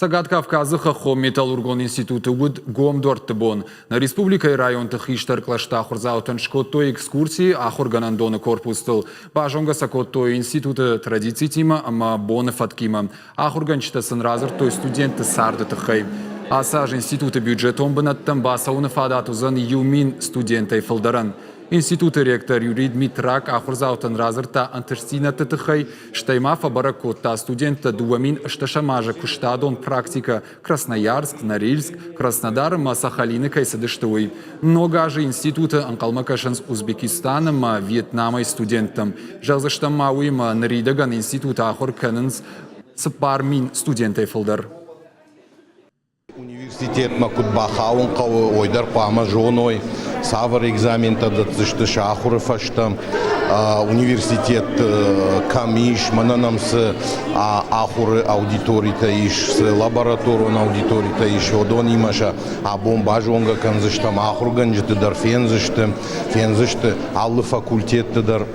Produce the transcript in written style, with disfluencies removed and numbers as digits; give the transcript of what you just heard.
Сагат Кавказы Хахом Металлургон институты уд Гомдорттыбон. На республика и район Тахиштар клашта хурзаутан шкотто экскурсии ахурганандоны корпустыл. Бажонга сакотто институты традиций тима, ама боны фаткима. Ахурганчта сынразыр той студенты сарды тахай. Асаж институты бюджетом бынаттан басауны фадатузан юмин студентай фылдаран. Институты ректор Юрий Дмитрак ахурзаутан разырта антырсина тытыхай, штайма фабаракотта студента дуамин шташамажа куштадон практика Красноярск, Норильск, Краснодар, Сахалины кайсадыштуй. Много же институты анкалмакашанс Узбекистаном, Вьетнама и студентам. Жалзаштам мауима наридаган института ахур канынс сыпармин студентай фылдар. Университет макут бахаун кавы ойдар пама жоной савр экзамента датзышты шахуры фаштам университет камиш мананамс ахуры аудиторита иш с лабораторун аудиторита иш одон имаша бомба жонга канзыштам ахурганжты дар фензышты аллы факультетты дар